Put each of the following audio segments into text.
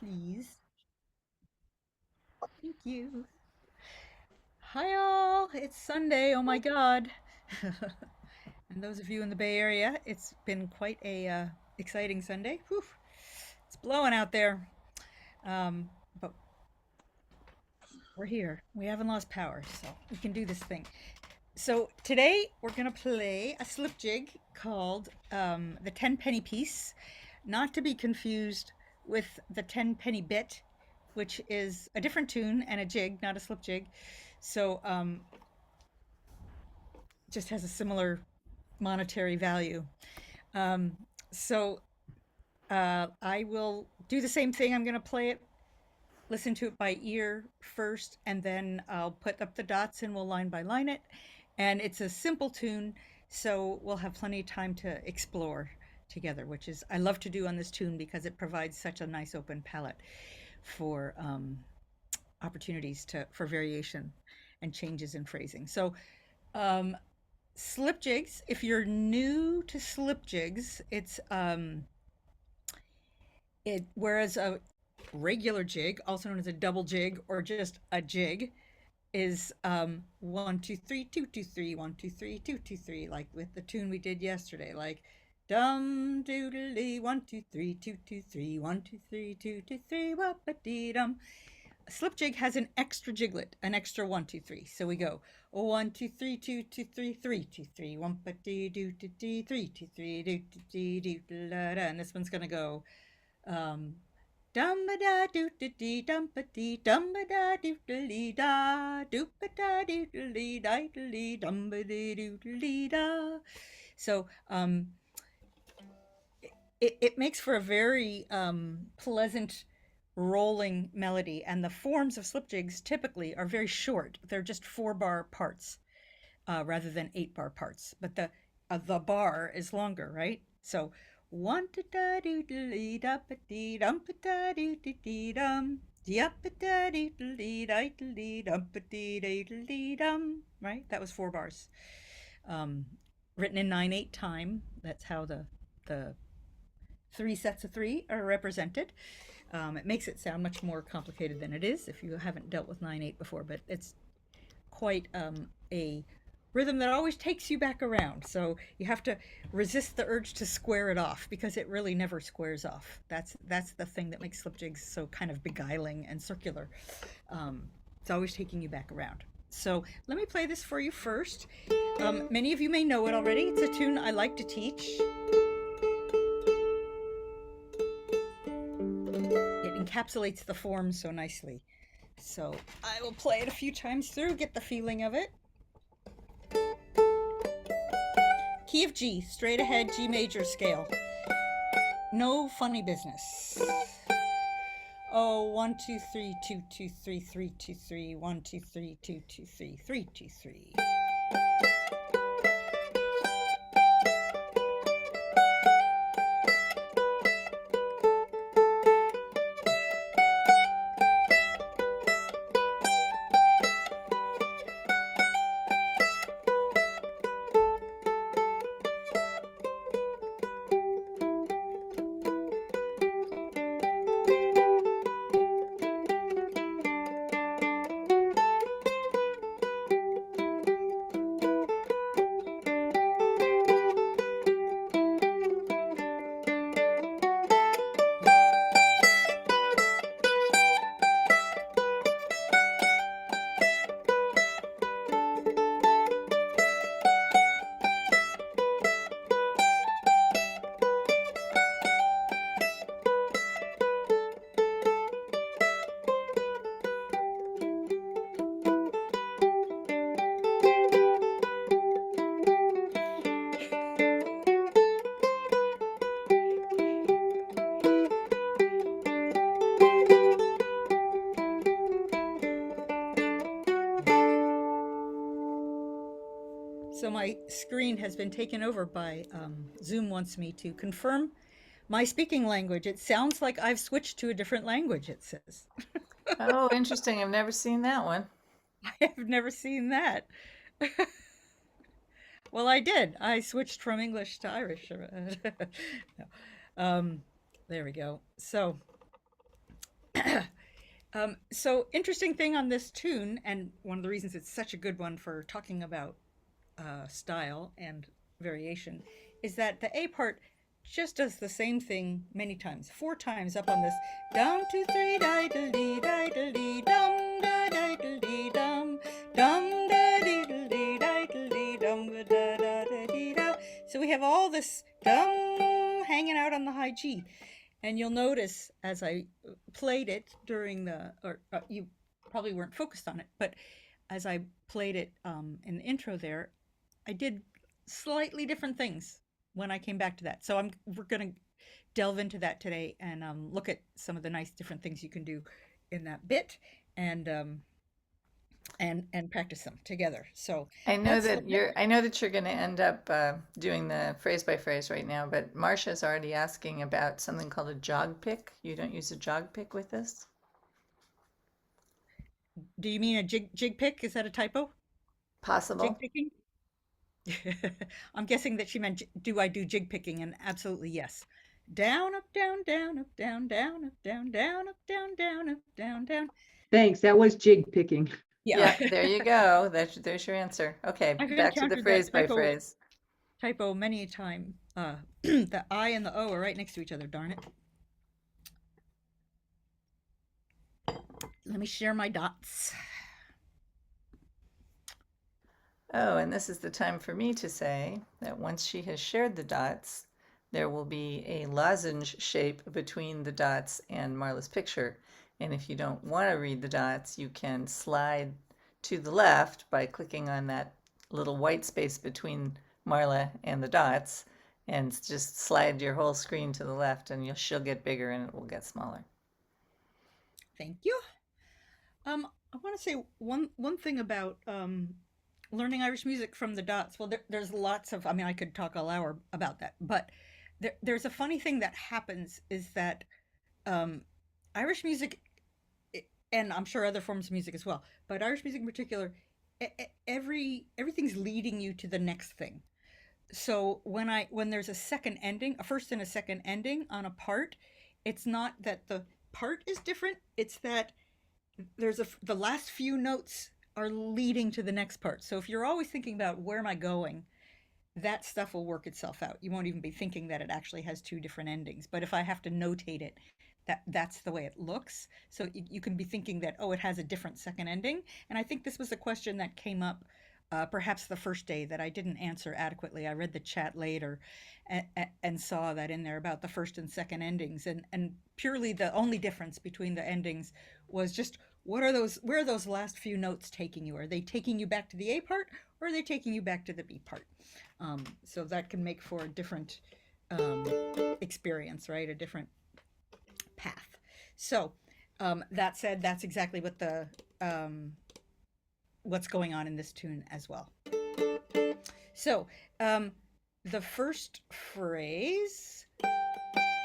please. Thank you. Hi, all. It's Sunday. Oh my God. And those of you in the Bay Area, it's been quite a exciting Sunday. Whew. It's blowing out there. But we're here. We haven't lost power, so we can do this thing. So today we're going to play a slip jig called the 10 penny piece, not to be confused with the 10 penny bit, which is a different tune and a jig, not a slip jig. So just has a similar monetary value. Um, so I will do the same thing. I'm going to play it, listen to it by ear first, and then I'll put up the dots and we'll line by line it. And it's a simple tune, so we'll have plenty of time to explore together, which is I love to do on this tune because it provides such a nice open palette for opportunities to for variation and changes in phrasing. So um, slip jigs. If you're new to slip jigs, it whereas a regular jig, also known as a double jig or just a jig, is 1 2 3 2 2 3 1 2 3 2 2 3, like with the tune we did yesterday, like dum doodly 1 2 3 2 2 3 1 2 3 2 2 3 whoopity dum. A slip jig has an extra jiglet, an extra 1 2 3. So we go 1 2 3 2 2 3 3 2 3 1 do do do 3 2 3 do do do do and this one's gonna go um, dum ba da doo da dee dum ba dee dum ba da doo da lee da doo ba da doo da lee da lee dum ba dee doo da lee da. So it makes for a very pleasant rolling melody, and the forms of slip jigs typically are very short. They're just 4 bar parts rather than 8 bar parts, but the bar is longer, right? So one da da doo dee da ba dee dum ba da doo dee dum. Right? That was 4 bars. Um, Written in 9/8 time. That's how the 3 sets of 3 are represented. It makes it sound much more complicated than it is if you haven't dealt with 9/8 before, but it's quite a rhythm that always takes you back around. So you have to resist the urge to square it off because it really never squares off. That's the thing that makes slip jigs so kind of beguiling and circular. It's always taking you back around. So let me play this for you first. Many of you may know it already. It's a tune I like to teach. It encapsulates the form so nicely. So I will play it a few times through, get the feeling of it. Key of G, straight ahead G major scale. No funny business. Oh, 1 2 3 2 2 3 3 2 3 1 2 3 2 2 3 3 2 3. So my screen has been taken over by Zoom wants me to confirm my speaking language. It sounds like I've switched to a different language, it says. Oh, interesting. I've never seen that one. I have never seen that. Well, I did. I switched from English to Irish. No. There we go. So So interesting thing on this tune, and one of the reasons it's such a good one for talking about style and variation, is that the A part just does the same thing many times, four times up on this dum two three di dee di dee dum da di dee dum dum da dee dee di dee dum da da dee da. So we have all this dum hanging out on the high G. And you'll notice as I played it during or you probably weren't focused on it, but as I played it in the intro there, I did slightly different things when I came back to that. So we're going to delve into that today and look at some of the nice different things you can do in that bit and and practice them together. So let's look at I know that you're going to end up doing the phrase by phrase right now, but Marcia's already asking about something called a jog pick. You don't use a jog pick with this? do you mean a jig pick? Is that a typo? Jig Possible. picking? I'm guessing that she meant, do I do jig picking? And absolutely yes. Down, up, down, down, up, down, down, up, down, down, up, down, down, up, down, down. Thanks. That was jig picking. Yeah, Yeah, there you go. There's your answer. Okay, I've back to the encountered that phrase by phrase. typo many a time. The I and the O are right next to each other. Darn it. Let me share my dots. Oh, and this is the time for me to say that once she has shared the dots, there will be a lozenge shape between the dots and Marla's picture. And if you don't want to read the dots, you can slide to the left by clicking on that little white space between Marla and the dots and just slide your whole screen to the left and she'll get bigger and it will get smaller. Thank you. I want to say one thing about learning Irish music from the dots. Well, there's lots of. I mean, I could talk all hour about that, but there's a funny thing that happens is that um, Irish music, and I'm sure other forms of music as well, but Irish music in particular, everything's leading you to the next thing. So when there's a second ending, a first and a second ending on a part, it's not that the part is different. It's that the last few notes are leading to the next part. So if you're always thinking about where am I going, that stuff will work itself out. You won't even be thinking that it actually has two different endings. But if I have to notate it, that's the way it looks. So you can be thinking that, oh, it has a different second ending. And I think this was a question that came up perhaps the first day that I didn't answer adequately. I read the chat later and saw that in there about the first and second endings. And purely the only difference between the endings was just where are those last few notes taking you? Are they taking you back to the A part or are they taking you back to the B part? So that can make for a different experience, right? A different path. So that said, that's exactly what what's going on in this tune as well. So the first phrase,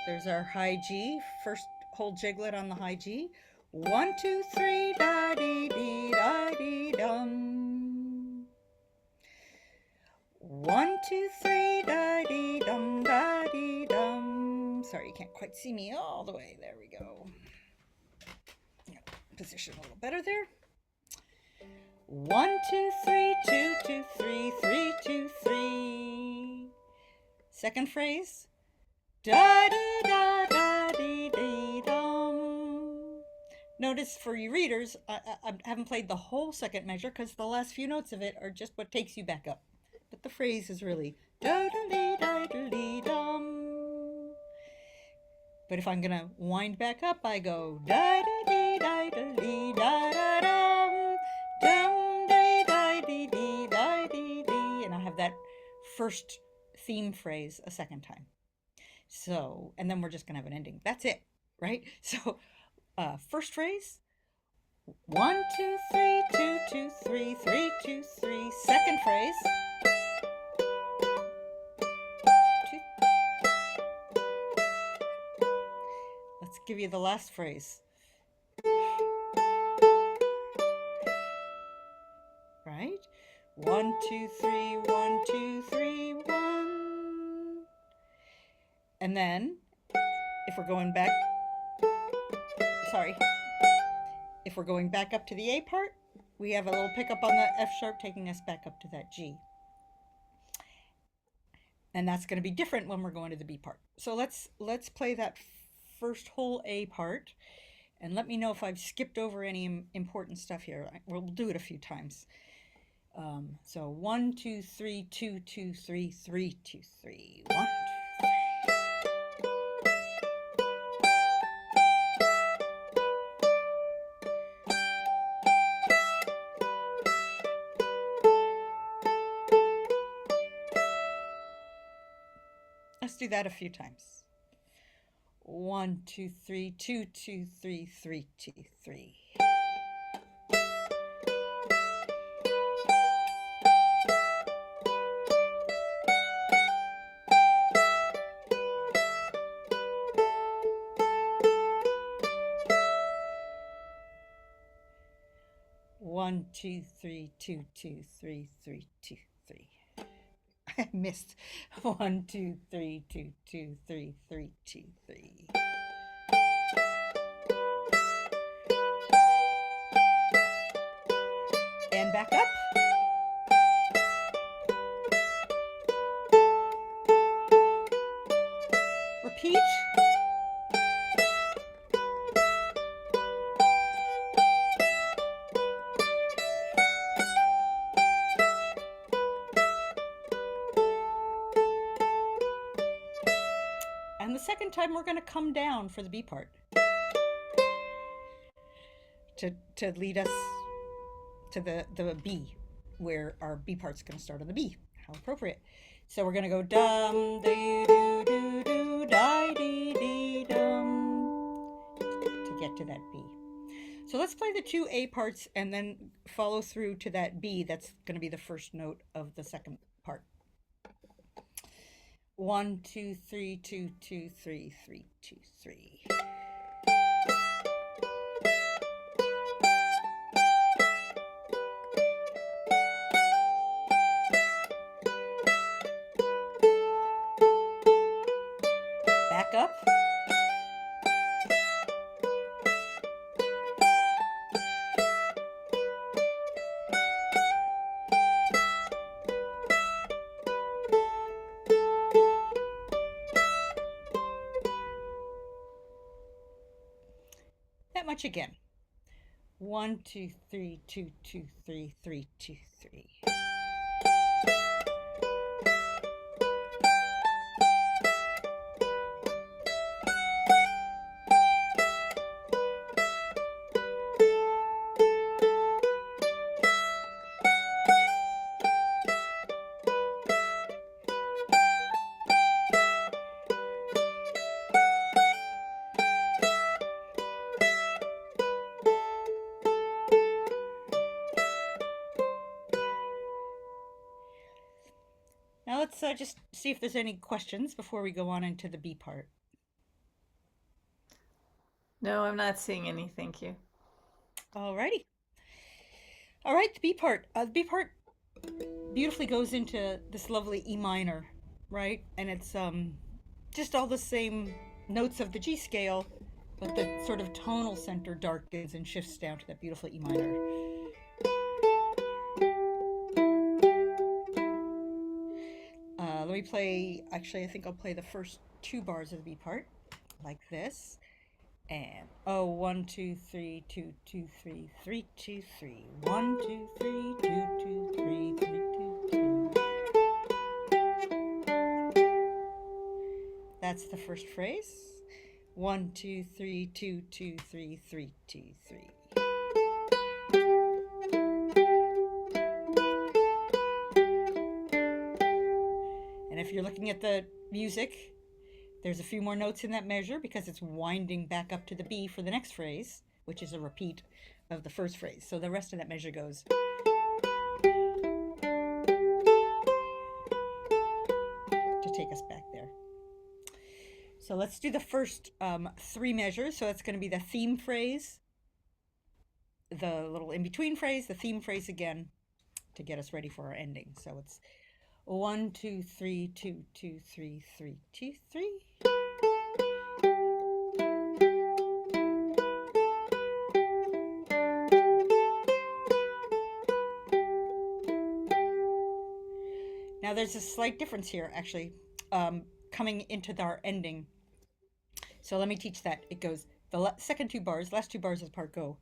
there's our high G, first whole jiglet on the high G. 1, 2, 3, da dee dee da dee dum. 1, 2, 3, da dee dum da dee dum. Sorry, you can't quite see me all the way. There we go. Position a little better there. 1, 2, 3, 2, 2, 3, 3, 2, 3. Second phrase. Da dee da da dee dee dum. Notice for you readers, I haven't played the whole second measure because the last few notes of it are just what takes you back up. But the phrase is really da da dee da da dee dum. But if I'm gonna wind back up, I go da da dee da da dee da da dum dum dee da dee dee da dee dee, and I have that first theme phrase a second time. So, and then we're just gonna have an ending. That's it, right? So, first phrase. 1, 2, 3, 2, 2, 3, 3, 2, 3. Second phrase. Let's give you the last phrase. Right? 1, 2, 3, 1, 2, 3, 1. And then, if we're going back, sorry. If we're going back up to the A part, we have a little pickup on the F sharp taking us back up to that G. And that's going to be different when we're going to the B part. So let's play that first whole A part, and let me know if I've skipped over any important stuff here. We'll do it a few times. So 1, 2, 3, 2, 2, 3, 3, 2, 3. 1, 2, 3. Let's do that a few times. 1, 2, 3, 2, 2, 3, 3, 2, 3. One, 2, 3, 2, 2, 3, 3, 2, 3. I missed. 1, 2, 3, 2, 2, 3, 3, 2, 3. And back up. Repeat. And the second time we're going to come down for the B part to lead us to the B, where our B part's going to start on the B. How appropriate. So we're going to go dum, dee, doo, doo, doo, di, dee, dee, dum, to get to that B. So let's play the two A parts and then follow through to that B. That's going to be the first note of the second part. 1, 2, 3, 2, 2, 3, 3, 2, 3. Back up. That much again. 1, 2, 3, 2, 2, 3, 3, 2, 3. Now let's just see if there's any questions before we go on into the B part. No, I'm not seeing any, thank you. Alrighty. All right, the B part. The B part beautifully goes into this lovely E minor, right? And it's just all the same notes of the G scale, but the sort of tonal center darkens and shifts down to that beautiful E minor. Let me play, actually I think I'll play the first 2 bars of the B part, like this. And 1, 2, 3, 2, 2, 3, 3, 2, 3. 1, 2, 3, 2, 2, 3, 3, 2, 3. That's the first phrase. 1, 2, 3, 2, 2, 3, 3, 2, 3. And if you're looking at the music, there's a few more notes in that measure because it's winding back up to the B for the next phrase, which is a repeat of the first phrase. So the rest of that measure goes. To take us back there. So let's do the first 3 measures. So that's going to be the theme phrase, the little in-between phrase, the theme phrase again, to get us ready for our ending. So it's 1, 2, 3, 2, 2, 3, 3, 2, 3. Now there's a slight difference here, actually, coming into our ending. So let me teach that. It goes the second two bars, last two bars of the part go.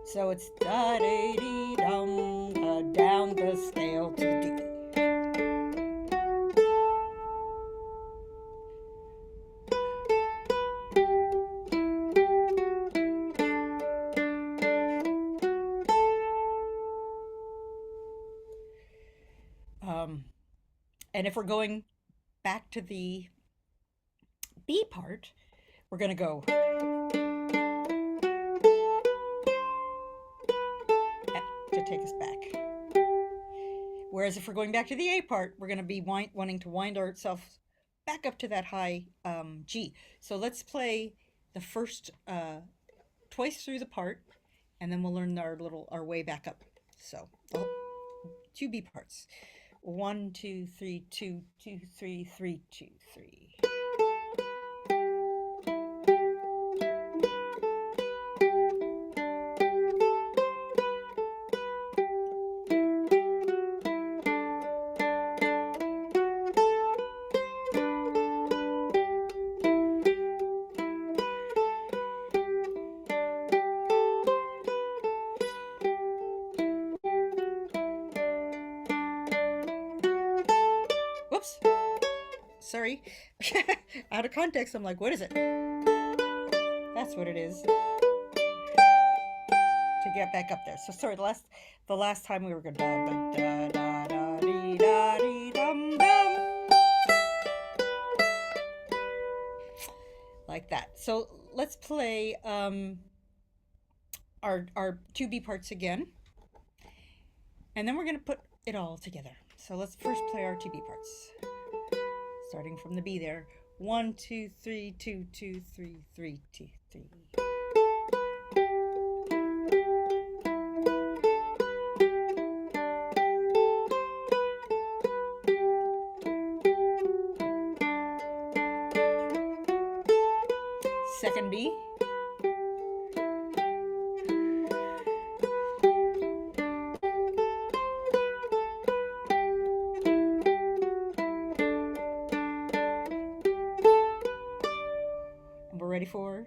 So it's da dee dee dum down the scale to the D. And if we're going back to the B part, we're going to go to take us back. Whereas if we're going back to the A part, we're going to be wanting to wind ourselves back up to that high G. So let's play the first twice through the part, and then we'll learn our way back up. So two B parts. 1, 2, 3, 2, 2, 3, 3, 2, 3. Whoops. Sorry. Out of context, I'm like, what is it? That's what it is. To get back up there. So sorry, the last time we were going da da da da dee da dee dum dum. Like that. So let's play our two B parts again. And then we're going to put it all together. So let's first play our two B parts. Starting from the B there. 1, 2, 3, 2, 2, 3, 3, 2, 3. Second B. And we're ready for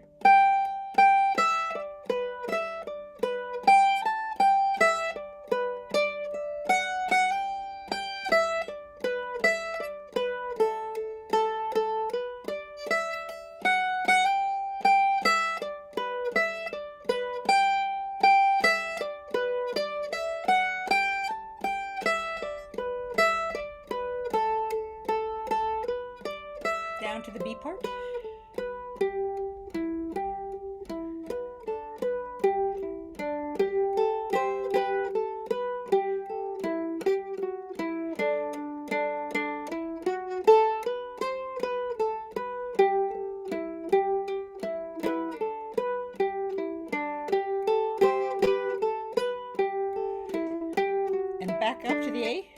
down to the B part. And back up to the A.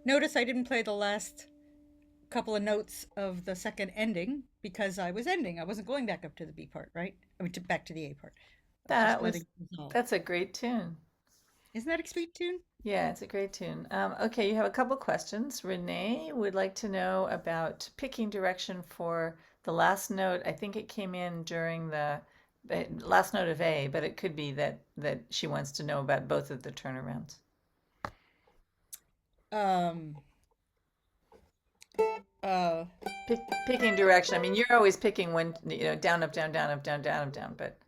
Notice I didn't play the last couple of notes of the second ending because I was ending. I wasn't going back up to the B part, right? I mean, back to the A part. That Just was letting it resolve. that's a great tune. Isn't that a sweet tune? Yeah, it's a great tune. Okay, you have a couple questions. Renee would like to know about picking direction for the last note. I think it came in during the last note of A, but it could be that she wants to know about both of the turnarounds. Um, uh, Picking direction. I mean, you're always picking when, down, up, down, down, up, down, down, up, down, but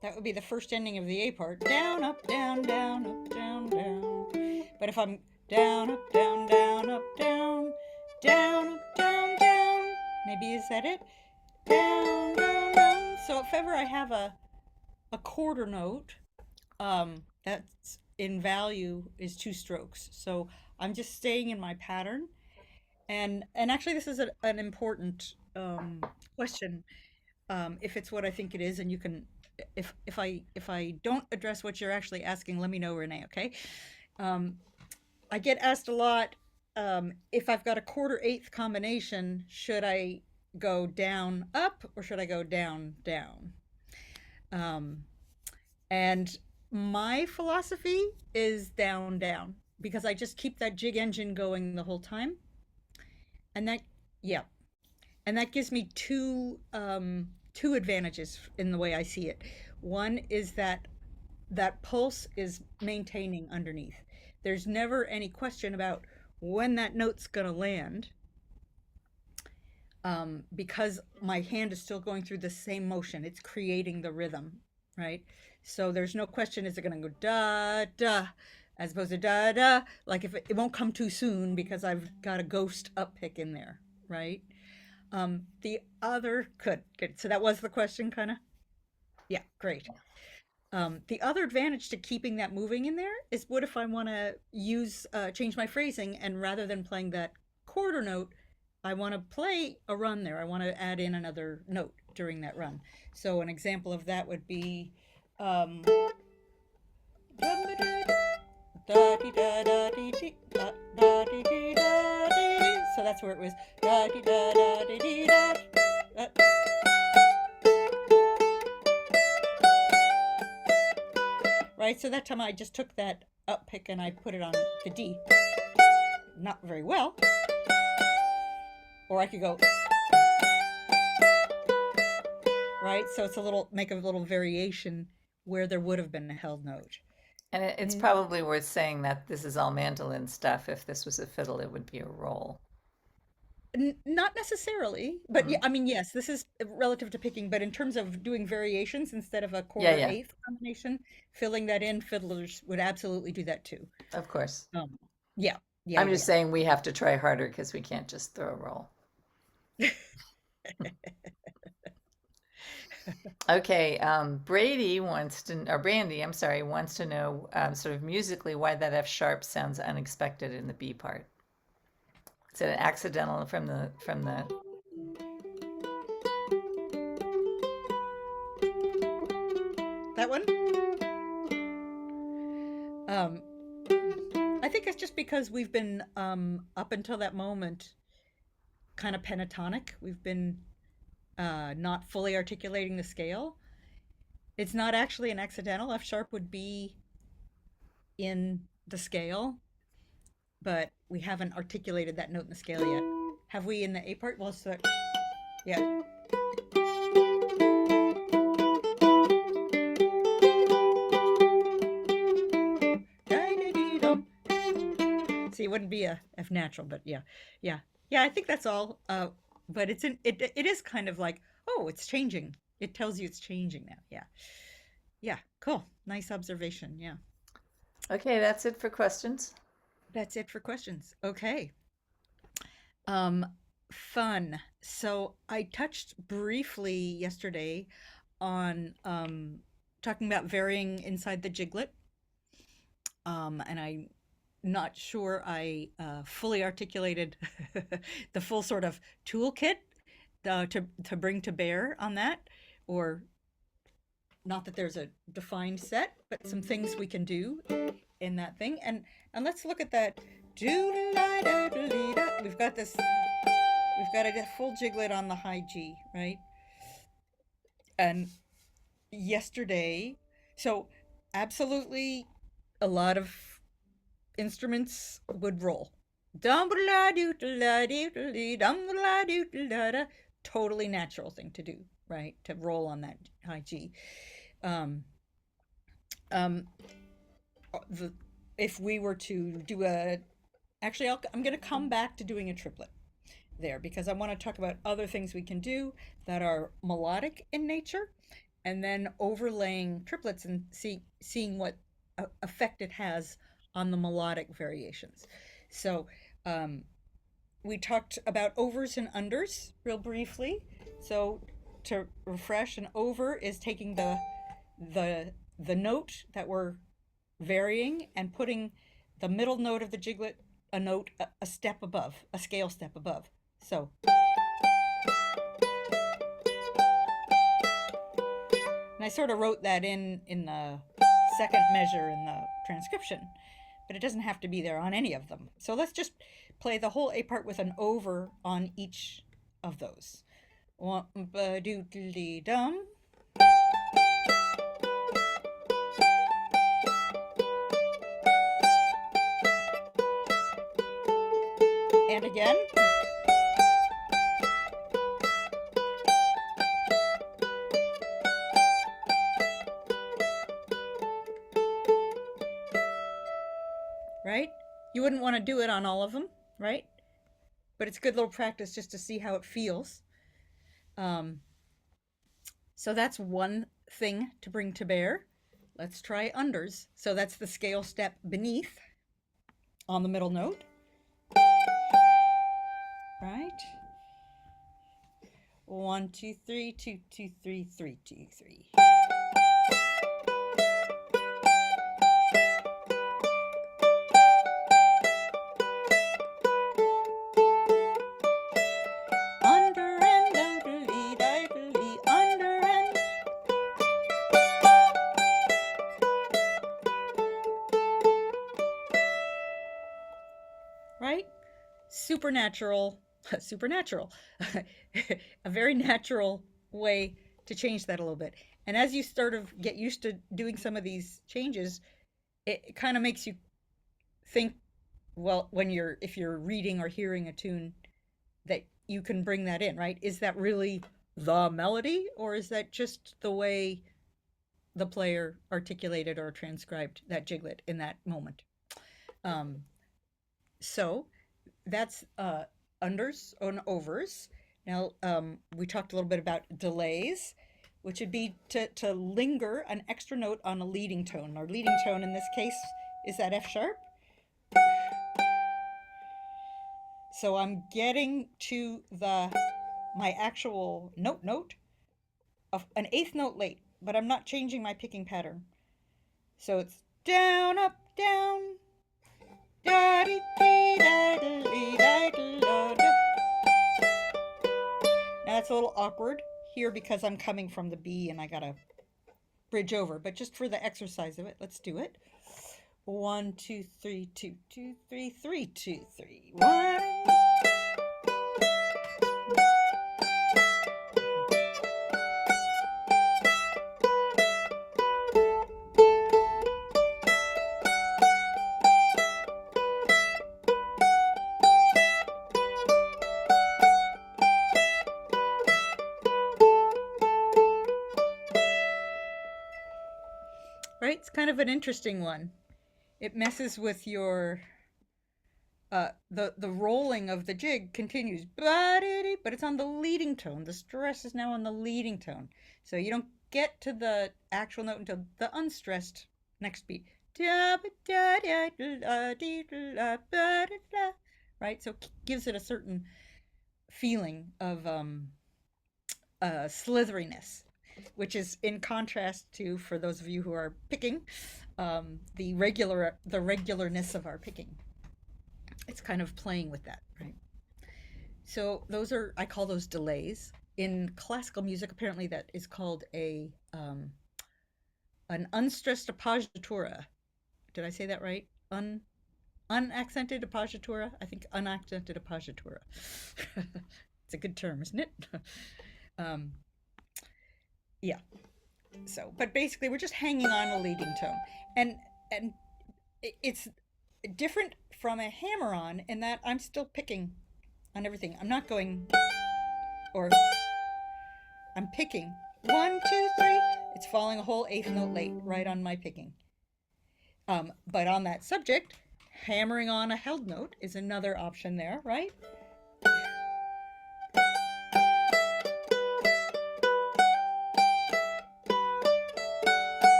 that would be the first ending of the A part. Down, up, down, down, up, down, down. But if I'm down, up, down, down, up, down, down, up, down, down, maybe is that it? Down, down, down. So if ever I have a quarter note, that's in value is two strokes. So I'm just staying in my pattern. And actually, this is an important question. If it's what I think it is, and you can, if I don't address what you're actually asking, let me know, Renee. Okay. Um, I get asked a lot, if I've got a quarter eighth combination, should I go down up or should I go down down? Um, and my philosophy is down down because I just keep that jig engine going the whole time, and that yeah, and that gives me two advantages in the way I see it. One is that that pulse is maintaining underneath. There's never any question about when that note's going to land, because my hand is still going through the same motion. It's creating the rhythm, right? So there's no question, is it going to go da da as opposed to da da? Like if it won't come too soon because I've got a ghost up pick in there, right? The other, good. So that was the question, kind of. Yeah, great. The other advantage to keeping that moving in there is, what if I want to use change my phrasing, and rather than playing that quarter note, I want to play a run there. I want to add in another note during that run. So an example of that would be, um, so that's where it was. Right? So that time I just took that up pick and I put it on the D. Not very well. Or I could go, right? So it's a little, make a little variation where there would have been a held note. and it's probably worth saying that this is all mandolin stuff. If this was a fiddle, it would be a roll. Not necessarily, but yeah, I mean, yes, this is relative to picking, but in terms of doing variations instead of a Yeah, quarter yeah, eighth combination, filling that in, fiddlers would absolutely do that too. of course. Um, yeah, yeah, I'm yeah, just saying we have to try harder because we can't just throw a roll. yeah. Okay, Brady wants to, or Brandy, I'm sorry, wants to know sort of musically why that F sharp sounds unexpected in the B part. Is it an accidental from the? That one? Um, I think it's just because we've been, up until that moment, kind of pentatonic. We've been not fully articulating the scale. It's not actually an accidental. F sharp would be in the scale, but we haven't articulated that note in the scale yet. Have we in the A part? Well, so, yeah. See, it wouldn't be a F natural, but yeah, yeah, yeah. I think that's all. But it's in it. It is kind of like, oh, it's changing. It tells you it's changing now. Yeah, yeah. Cool. Nice observation. Yeah. Okay, that's it for questions. That's it for questions. Okay. Um, fun. So I touched briefly yesterday on talking about varying inside the jiglet. And I'm not sure I fully articulated the full sort of toolkit to bring to bear on that, or not that there's a defined set, but some things we can do in that thing. And let's look at that. We've got this. We've got a full jiglet on the high G, right? And yesterday So, absolutely, a lot of instruments would roll. Dum la doo la doo dum la doo la da. Totally natural thing to do, right? To roll on that high G. Um, um, the, if we were to do a, actually, I'm going to come back to doing a triplet there because I want to talk about other things we can do that are melodic in nature, and then overlaying triplets and seeing what effect it has on the melodic variations. So um, we talked about overs and unders real briefly. So to refresh, an over is taking the the note that we're varying and putting the middle note of the jiglet a note a step above, a scale step above. So, and I sort of wrote that in the second measure in the transcription, but it doesn't have to be there on any of them. So let's just play the whole A part with an over on each of those. One, ba, doo, dee, dum. And again. Right? You wouldn't want to do it on all of them, right? But it's good little practice just to see how it feels. Um, so that's one thing to bring to bear. Let's try unders. So that's the scale step beneath on the middle note. Right? 1, 2, 3, 2, 2, 3, 3, 2, 3. Under and under and. Right? Supernatural, supernatural, a very natural way to change that a little bit. And as you sort of get used to doing some of these changes, it kind of makes you think, well, when you're, if you're reading or hearing a tune, that you can bring that in, right? Is that really the melody, or is that just the way the player articulated or transcribed that jiglet in that moment? Um, so that's unders and overs. Now, we talked a little bit about delays, which would be to linger an extra note on a leading tone. Our leading tone in this case is that F sharp. So I'm getting to the my actual note of an eighth note late, but I'm not changing my picking pattern. So it's down, up, down, da dee dee da dee da da da. Now that's a little awkward here because I'm coming from the B and I gotta bridge over, but just for the exercise of it, let's do it. 1, 2, 3, 2, 2, 3, 3, 2, 3, 1. Right? It's kind of an interesting one. It messes with your the rolling of the jig continues, but it's on the leading tone. The stress is now on the leading tone, so you don't get to the actual note until the unstressed next beat. Right, so it gives it a certain feeling of slitheriness, which is in contrast to, for those of you who are picking, the regularness of our picking. It's kind of playing with that, right? So those are, I call those delays. In classical music, apparently that is called a an unstressed appoggiatura. Did I say that right? Unaccented appoggiatura. I think unaccented appoggiatura. It's a good term, isn't it? um, yeah. So, but basically, we're just hanging on a leading tone, and and it's different from a hammer-on in that I'm still picking on everything. I'm not going, or I'm picking 1, 2, 3. It's falling a whole eighth note late right on my picking. But on that subject, hammering on a held note is another option there, right?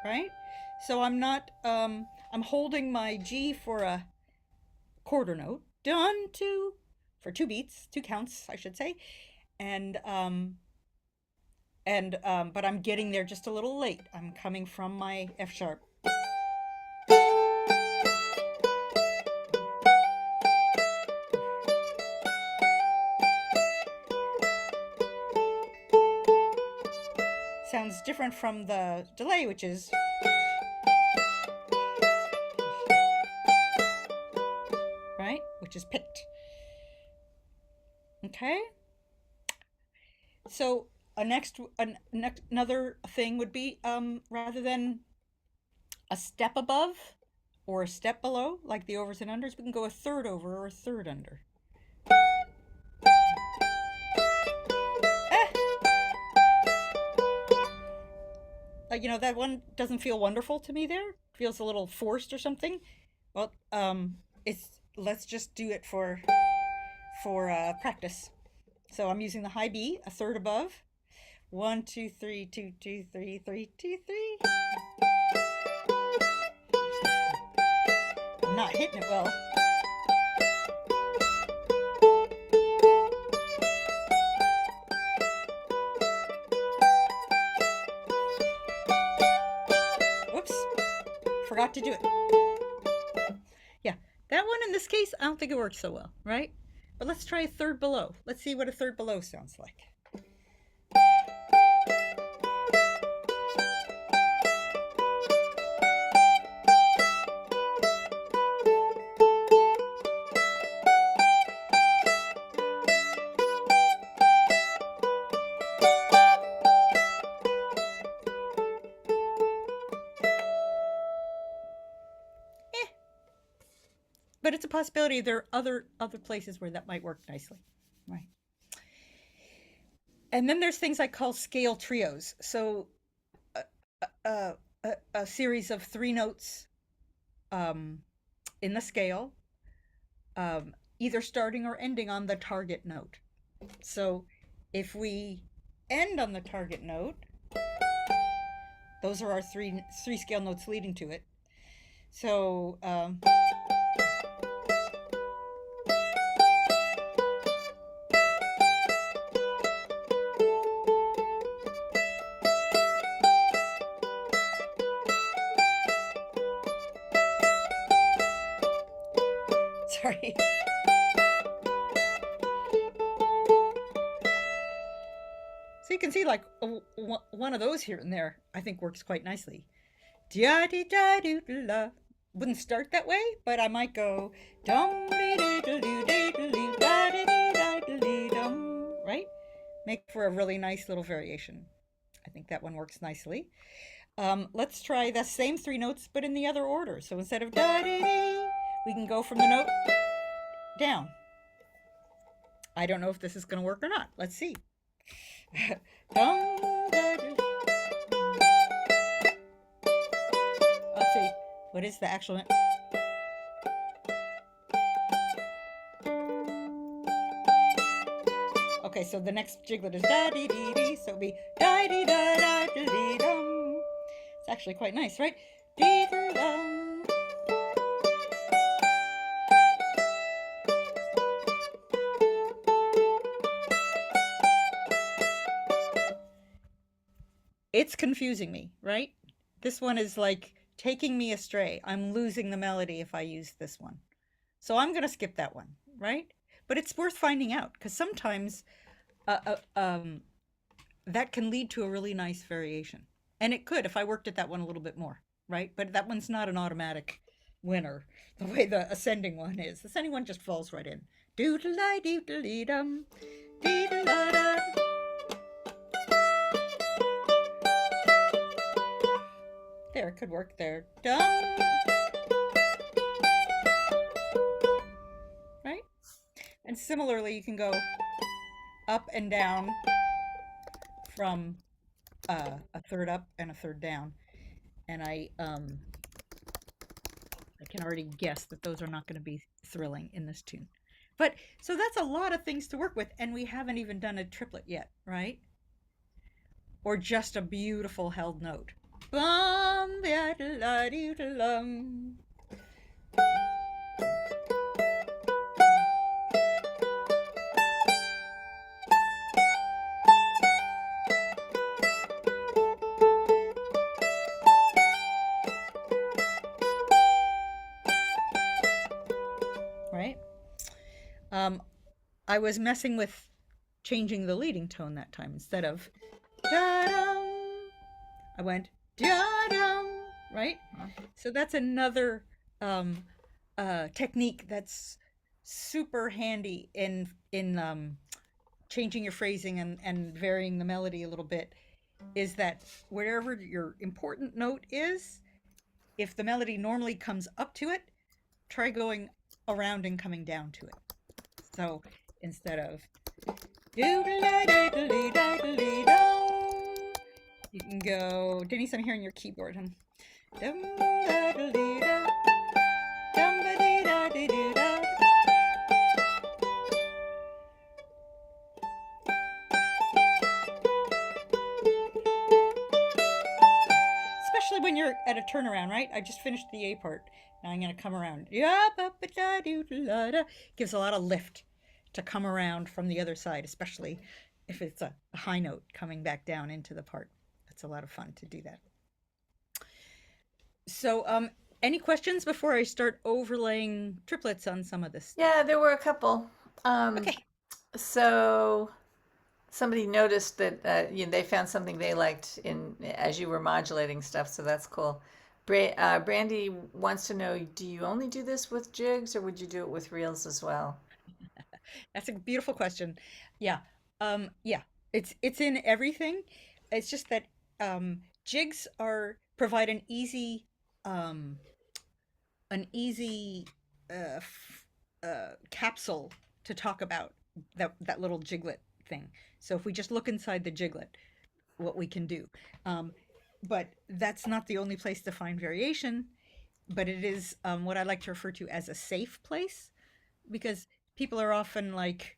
Right? So I'm not, I'm holding my G for a quarter note, done two, for 2 beats, 2 counts, I should say, and but I'm getting there just a little late. I'm coming from my F sharp. Sounds different from the delay, which is right, which is picked. Okay. So another thing would be rather than a step above or a step below, like the overs and unders, we can go a third over or a third under. You know, that one doesn't feel wonderful to me there. It feels a little forced or something. Well, it's let's just do it for practice. So I'm using the high B, a third above. 1, 2, 3, 2, 2, 3, 3, 2, 3. I'm not hitting it well. Whoops, forgot to do it. Yeah, that one in this case, I don't think it works so well, right? But let's try a third below. Let's see what a third below sounds like. But it's a possibility. There are other places where that might work nicely, right? And then there's things I call scale trios. So a series of 3 notes in the scale, either starting or ending on the target note. So if we end on the target note, those are our three scale notes leading to it. So sorry. So you can see like one of those here and there I think works quite nicely. Da-dee-da-doo-la. Wouldn't start that way, but I might go dum dee dee doo doo dee doo doo da dee dee da dee dum, right? Make for a really nice little variation. I think that one works nicely. Let's try the same 3 notes, but in the other order. So instead of da dee dee, we can go from the note down. I don't know if this is going to work or not. Let's see. Dum, da, dee. Let's see. What is the actual? Okay, so the next jiglet is da dee dee dee, so it'll be da dee da da dee dee dum. It's actually quite nice, right? Dee dee dum. It's confusing me, right? This one is like taking me astray. I'm losing the melody if I use this one. So I'm going to skip that one, right? But it's worth finding out because sometimes that can lead to a really nice variation. And it could if I worked at that one a little bit more, right? But that one's not an automatic winner the way the ascending one is. The ascending one just falls right in Doodle-i doodle-dee-dum. Dee-da-da-da. There, it could work there. Dum. Right? And similarly, you can go up and down from a third up and a third down. And I can already guess that those are not going to be thrilling in this tune. But so that's a lot of things to work with, and we haven't even done a triplet yet, right? Or just a beautiful held note. Bum, ba-da-da-dee-da-lum. Right? I was messing with changing the leading tone that time. Instead of da-dum, I went da-dum, right? So that's another technique that's super handy in changing your phrasing and varying the melody a little bit, is that wherever your important note is, if the melody normally comes up to it, try going around and coming down to it. So instead of you can go, Denise, I'm hearing your keyboard, huh? Especially when you're at a turnaround, right? I just finished the A part. Now I'm going to come around. Gives a lot of lift to come around from the other side, especially if it's a high note coming back down into the part. That's a lot of fun to do that. So, any questions before I start overlaying triplets on some of this? Yeah, there were a couple. Okay. So somebody noticed that they found something they liked in as you were modulating stuff, so that's cool. Brandy wants to know, do you only do this with jigs or would you do it with reels as well? That's a beautiful question. Yeah. Yeah. It's in everything. It's just that jigs are provide um an easy capsule to talk about that little jiglet thing. So if we just look inside the jiglet, what we can do. But that's not the only place to find variation, but it is what I like to refer to as a safe place, because people are often like,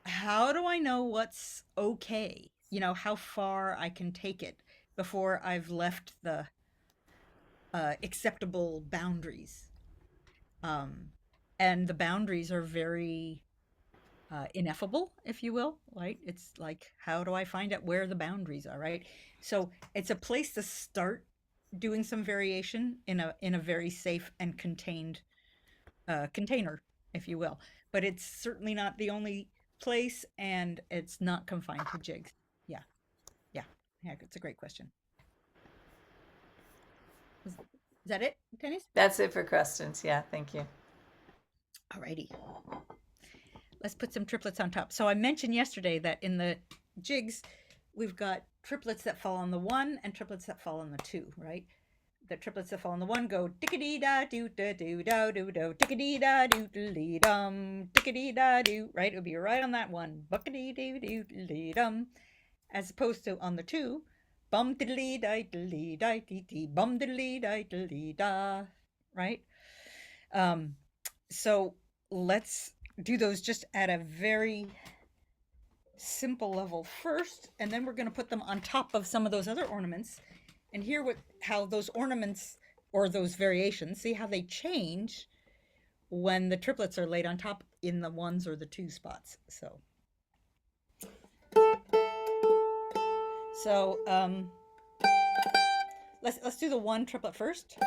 how do I know what's okay? You know, how far I can take it before I've left the acceptable boundaries. Um, and the boundaries are very ineffable, if you will, right? It's like, how do I find out where the boundaries are, right? So it's a place to start doing some variation in a very safe and contained container, if you will. But it's certainly not the only place, and it's not confined to jigs. Yeah, yeah, yeah. It's a great question. Is that it, Dennis? That's it for questions. Yeah, thank you. Alrighty. Let's put some triplets on top. So I mentioned yesterday that in the jigs, we've got triplets that fall on the one and triplets that fall on the two, right? The triplets that fall on the one go dickety da doo da doo da doo do dickety da doo dee dum dickety da doo, right? It would be right on that one, buckety doo doo dee dum, as opposed to on the two, bum diddly da diddly da dee dee bum diddly da diddly da, right? So let's do those just at a very simple level first, and then we're going to put them on top of some of those other ornaments and hear how those ornaments or those variations, see how they change when the triplets are laid on top in the ones or the two spots. So let's do the one triplet first.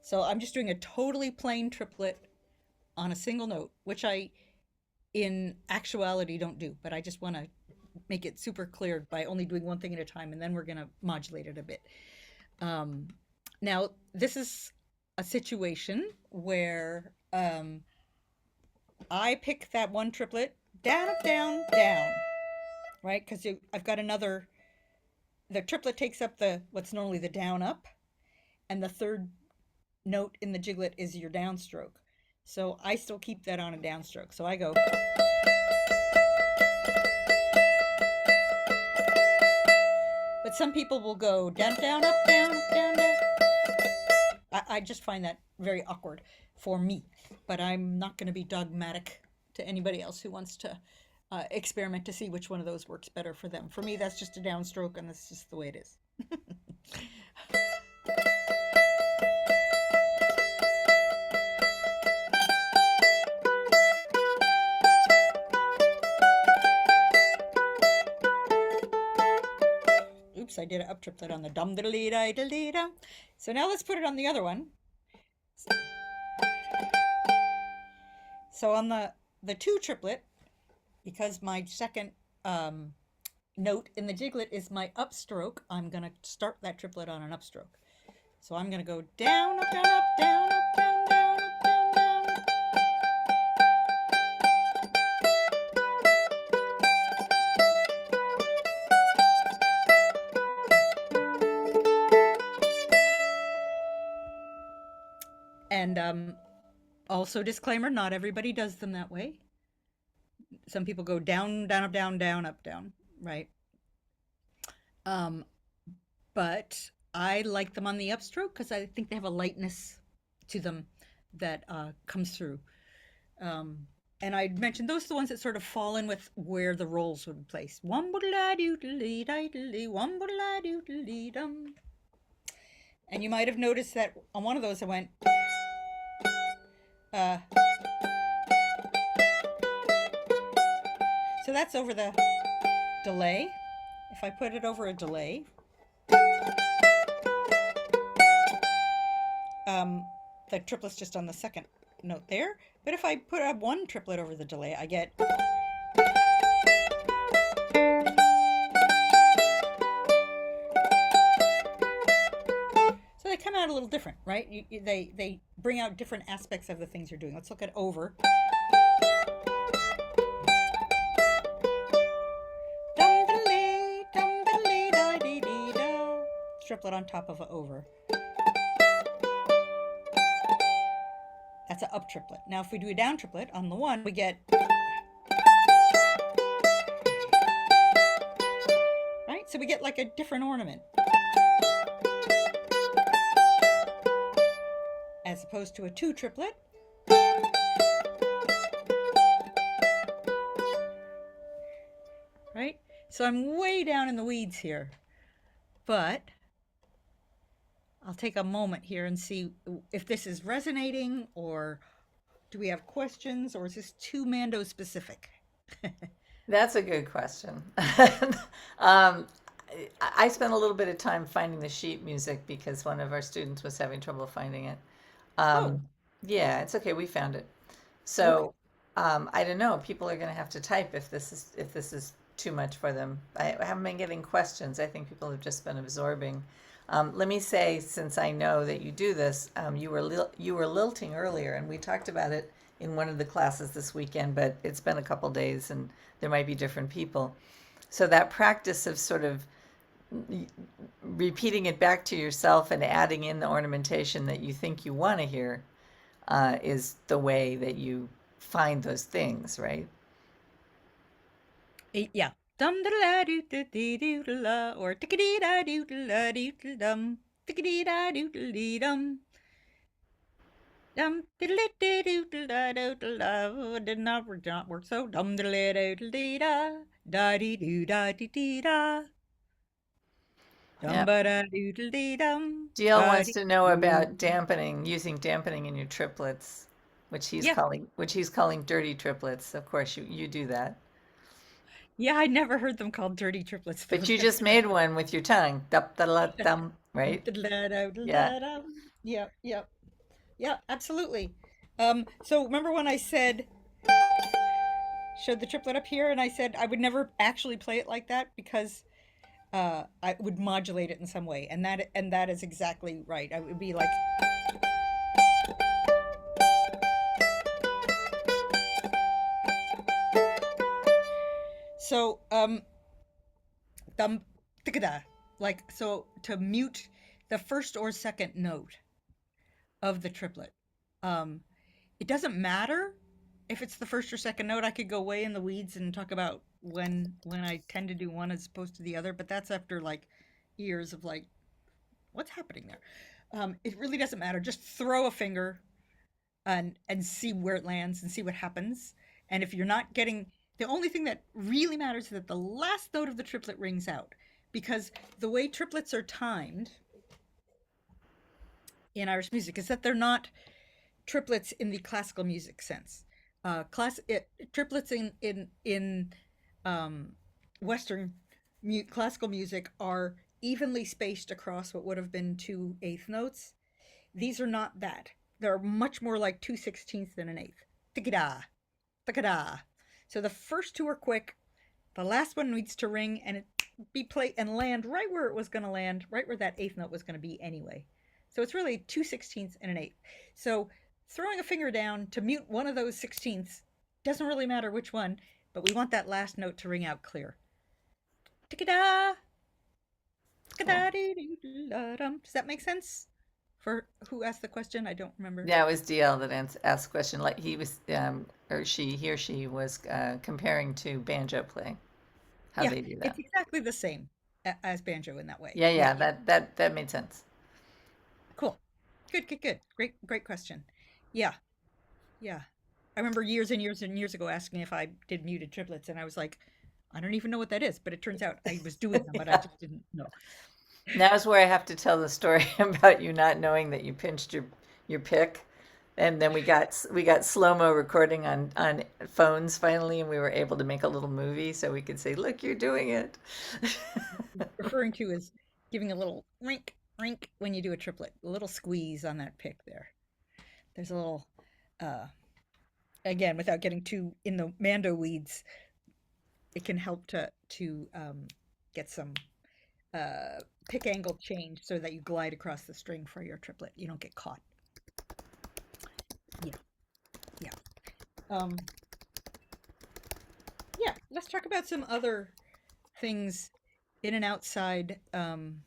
So I'm just doing a totally plain triplet on a single note, which I in actuality don't do, but I just want to make it super clear by only doing one thing at a time, and then we're going to modulate it a bit. Now, this is a situation where I pick that one triplet down, up, down, down, right? Because I've got another. The triplet takes up the what's normally the down up, and the third note in the jiglet is your downstroke. So I still keep that on a downstroke. So I go. But some people will go down, down, up, down, down, down. I just find that very awkward for me. But I'm not going to be dogmatic to anybody else who wants to experiment to see which one of those works better for them. For me, that's just a downstroke, and that's just the way it is. Oops, I did an up triplet on the dum diddly da diddly dum. So now let's put it on the other one. So on the two triplet, because my second note in the jiglet is my upstroke, I'm going to start that triplet on an upstroke. So I'm going to go down, up, down, up, down, up, down, down, up, down, down. And also disclaimer, not everybody does them that way. Some people go down, down, up, down, down, up, down, right? But I like them on the upstroke because I think they have a lightness to them that comes through. And I mentioned those are the ones that sort of fall in with where the rolls would be placed. One one dum. And you might have noticed that on one of those I went. So that's over the delay. If I put it over a delay, the triplet's just on the second note there. But if I put up one triplet over the delay, I get. So they come out a little different, right? They bring out different aspects of the things you're doing. Let's look at over. Triplet on top of an over. That's an up triplet. Now if we do a down triplet on the one, we get. Right? So we get like a different ornament. As opposed to a two triplet. Right? So I'm way down in the weeds here. But I'll take a moment here and see if this is resonating, or do we have questions, or is this too Mando specific? That's a good question. I spent a little bit of time finding the sheet music because one of our students was having trouble finding it. Oh, Yeah, it's okay. We found it. okay. So I don't know. People are going to have to type if this is too much for them. I haven't been getting questions. I think people have just been absorbing. Let me say, since I know that you do this, you were lilting earlier, and we talked about it in one of the classes this weekend. But it's been a couple days, and there might be different people. So that practice of sort of repeating it back to yourself and adding in the ornamentation that you think you want to hear is the way that you find those things, right? Yeah. Dum da la do da dee doo da la, or tickety da doo da la doo da dum, tickety da doo da dee dum. Dum diddly dee doo da doo da la, did not work so. Dum diddly doo da dee da dee doo da dee dee da. Dum Yeah. ba da doo da dee dum. DL wants to know about dampening, using dampening in your triplets, which he's Yeah. calling dirty triplets. Of course, you do that. Yeah, I never heard them called dirty triplets. But you just made one with your tongue. Dup, da, la, dum, right? Yeah. Yeah, yeah, yeah, absolutely. So remember when I said, showed the triplet up here, and I said I would never actually play it like that because I would modulate it in some way, and that is exactly right. I would be like, So, dum, tikada, like, so to mute the first or second note of the triplet. Um, it doesn't matter if it's the first or second note. I could go way in the weeds and talk about when I tend to do one as opposed to the other, but that's after like years of like what's happening there. It really doesn't matter. Just throw a finger and see where it lands and see what happens. And if you're not getting, the only thing that really matters is that the last note of the triplet rings out, because the way triplets are timed in Irish music is that they're not triplets in the classical music sense. Triplets in um, Western classical music are evenly spaced across what would have been two eighth notes. These are not that. They're much more like 2/16 than an eighth. Tikada, tikada. So the first two are quick. The last one needs to ring and it be play and land right where it was going to land, right where that eighth note was going to be anyway. So it's really 2/16 and an eighth. So throwing a finger down to mute one of those sixteenths doesn't really matter which one, but we want that last note to ring out clear. Tikada, Cool. does that make sense? For who asked the question? I don't remember. Yeah, it was DL that asked the question. Like he was, he or she was comparing to banjo playing, how Yeah, they do that. it's exactly the same as banjo in that way. Yeah, Yeah, yeah, that made sense. cool. Good, good, good. Great question. Yeah, yeah. I remember years and years and years ago asking if I did muted triplets, and I was like, I don't even know what that is, but it turns out I was doing them, but I Yeah. just didn't know. Now's where I have to tell the story about you not knowing that you pinched your pick, and then we got slow-mo recording on phones finally, and we were able to make a little movie so we could say, "Look, you're doing it." Referring to is giving a little rink, rink when you do a triplet, a little squeeze on that pick there. There's a little, uh, again, without getting too in the mando weeds, it can help to get some pick angle change so that you glide across the string for your triplet. You don't get caught. Yeah, yeah. Um, yeah, let's talk about some other things in and outside in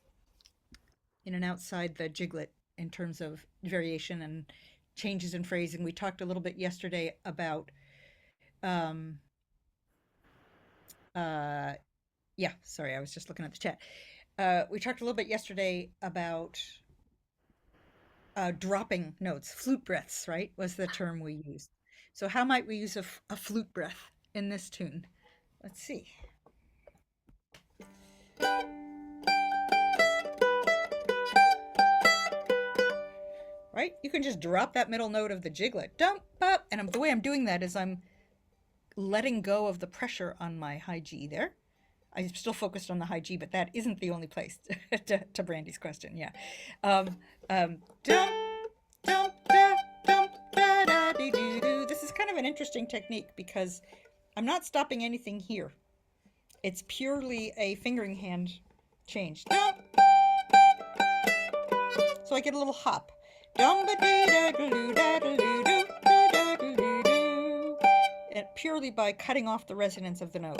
and outside the jiglet in terms of variation and changes in phrasing. We talked a little bit yesterday about um uh yeah, sorry, I was just looking at the chat. We talked a little bit yesterday about dropping notes, flute breaths, right? Was the term we used. So how might we use a flute breath in this tune? Let's see. Right? You can just drop that middle note of the jiglet. Dump up. And the way I'm doing that is I'm letting go of the pressure on my high G there. I'm still focused on the high G, but that isn't the only place to Brandy's question. Yeah. Um, dump, dump, da, dump, da, da, dee, doo, doo. This is kind of an interesting technique because I'm not stopping anything here. It's purely a fingering hand change. Dump. So I get a little hop. And purely by cutting off the resonance of the note.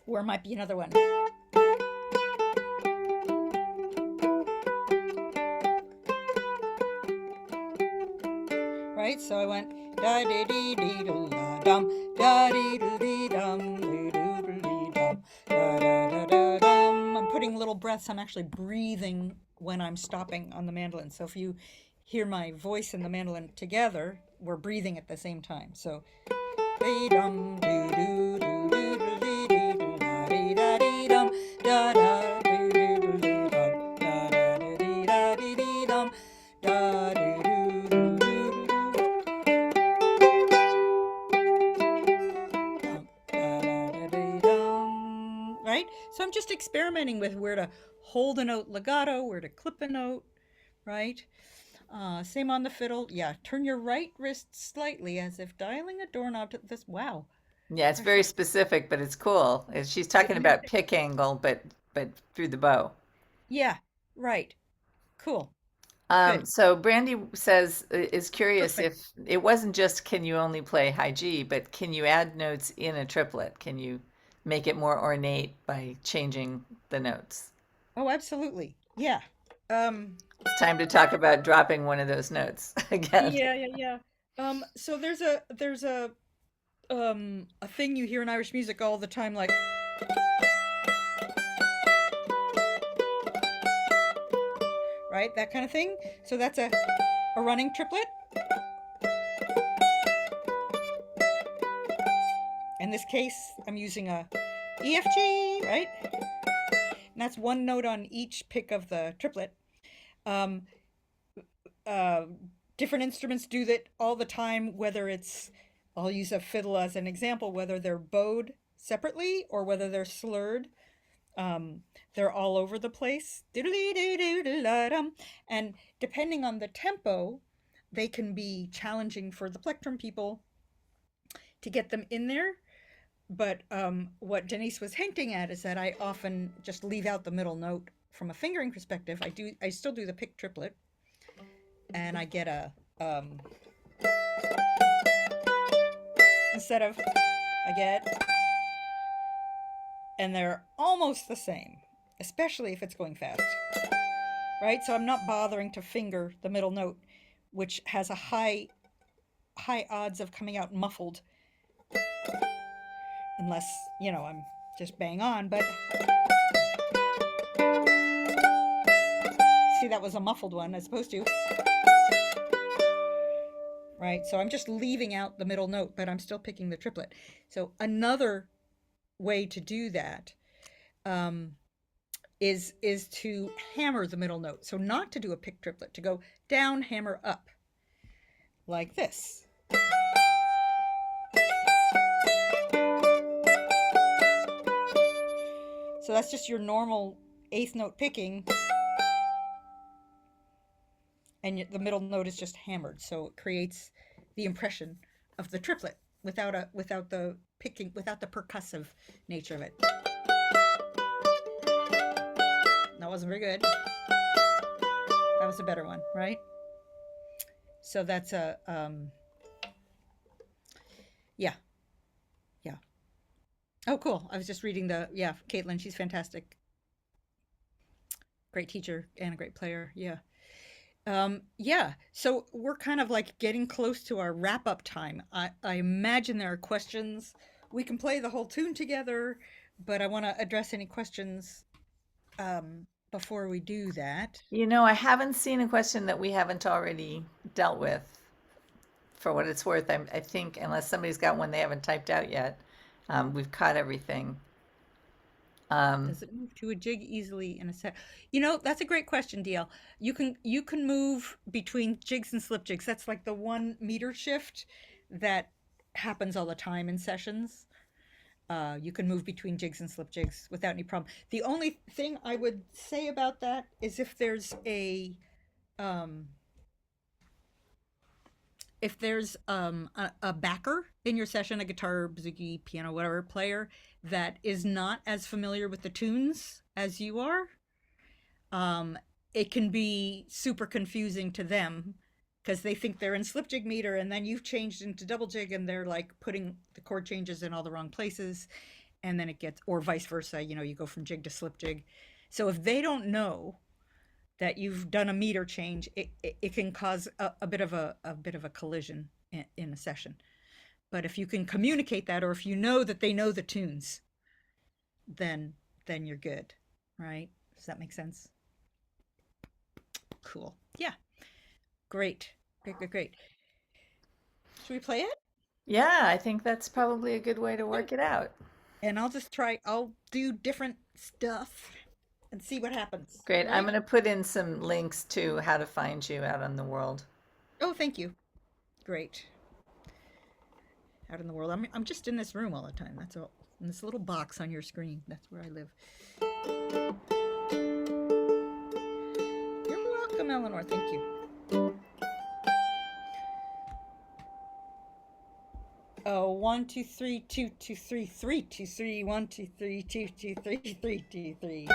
Where might be another one. Right? So I went da dee dee dee da dum da dee dee dum dee dee dum da da da dum. I'm putting little breaths. I'm actually breathing when I'm stopping on the mandolin. So if you hear my voice and the mandolin together, we're breathing at the same time. So dee dum doo doo doo doo dee dee doo da dee da dee dum da da doo doo doo dee dum da da dee da dee dee dum da doo doo doo doo dum. Right? So I'm just experimenting with where to hold a note legato, where to clip a note, right? Same on the fiddle. Yeah, turn your right wrist slightly as if dialing a doorknob to this. Wow. Yeah, it's very specific, but it's cool. She's talking It about pick angle, but through the bow. Yeah, right. Cool. Good. So Brandy says is curious Perfect. if it wasn't just can you only play high G, but can you add notes in a triplet? Can you make it more ornate by changing the notes? Oh, absolutely. Yeah. Um, It's time to talk about dropping one of those notes again. yeah, yeah, yeah. So there's a thing you hear in Irish music all the time, like, right, that kind of thing. So that's a running triplet. In this case, I'm using a E F G, right? And that's one note on each pick of the triplet. Um, uh, Different instruments do that all the time, whether it's, I'll use a fiddle as an example, whether they're bowed separately or whether they're slurred. Um, they're all over the place. And depending on the tempo, they can be challenging for the plectrum people to get them in there. But what Denise was hinting at is that I often just leave out the middle note from a fingering perspective. I still do the pick triplet, and I get a instead of I get, and they're almost the same, especially if it's going fast, right? So I'm not bothering to finger the middle note, which has a high odds of coming out muffled, unless I'm just bang on. But see, that was a muffled one as opposed to, right? So I'm just leaving out the middle note, but I'm still picking the triplet. So another way to do that um, is to hammer the middle note. So not to do a pick triplet, to go down, hammer up, like this. So that's just your normal eighth note picking, and the middle note is just hammered. So it creates the impression of the triplet without the picking, without the percussive nature of it. That wasn't very good. That was a better one, right? So that's a yeah, yeah. Oh, cool. I was just reading Caitlin. She's fantastic. Great teacher and a great player. Yeah. Yeah. So we're kind of like getting close to our wrap up time. I imagine there are questions. We can play the whole tune together, but I want to address any questions before we do that. You know, I haven't seen a question that we haven't already dealt with. For what it's worth, I think unless somebody's got one they haven't typed out yet, we've caught everything. Um, Does it move to a jig easily in a set? That's a great question, DL. You can move between jigs and slip jigs. That's like the 1 meter shift that happens all the time in sessions. You can move between jigs and slip jigs without any problem. The only thing I would say about that is um, if there's a backer in your session, a guitar, bouzouki, piano, whatever player that is not as familiar with the tunes as you are, um, it can be super confusing to them because they think they're in slip jig meter and then you've changed into double jig and they're like putting the chord changes in all the wrong places, and then it gets, or vice versa, you go from jig to slip jig. So if they don't know that you've done a meter change, it can cause a bit of a collision in a session. But if you can communicate that, or if you know that they know the tunes, then then you're good, right? Does that make sense? Cool. Yeah. Great. Great. Great. Great. Should we play it? yeah, I think that's probably a good way to Yeah. work it out. And I'll just try. I'll do different stuff and see what happens. Great. I'm Right? going to put in some links to how to find you out in the world. Oh, thank you. Great. Out in the world. I'm just in this room all the time. That's all. In this little box on your screen. That's where I live. You're welcome, Eleanor. Thank you. Oh, 1, 2, 3, 2, 2, 3, 3, 2, 3, 1, 2, 3, 2, 2, 3, 3, 2, 3.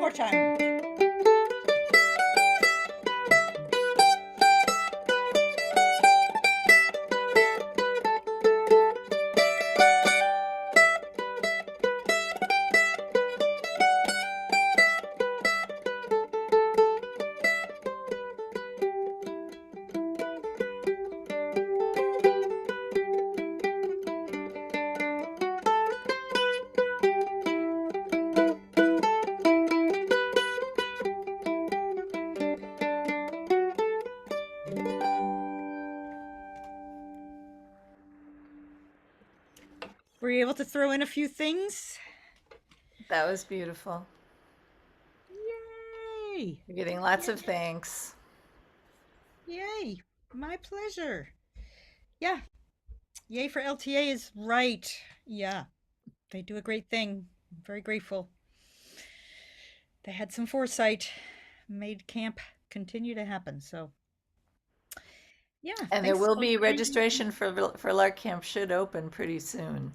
more time. Were you able to throw in a few things? That was beautiful. Yay! You're getting lots Yay. of thanks. Yay! My pleasure. Yeah. Yay for LTA is right. Yeah. They do a great thing. I'm very grateful. They had some foresight, made camp continue to happen. So, yeah. And there Thanks. will be registration for Lark Camp should open pretty soon.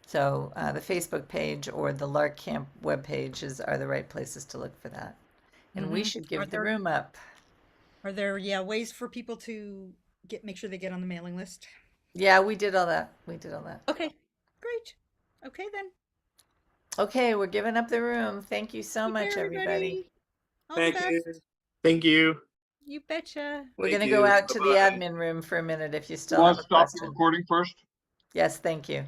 So the Facebook page or the Lark Camp webpage are the right places to look for that. And we should Are give the there room up. ways for people to make sure they get on the mailing list? Yeah, we did all that. We did all that. Okay. Great. Okay then. Okay, we're giving up the room. Thank you so Take care, much, everybody. everybody. All the Thank best. you. Thank you. You betcha. We're Thank going to go you. out to the Bye-bye. admin room for a minute if you You still want have to a stop the question. recording first? Yes, thank you.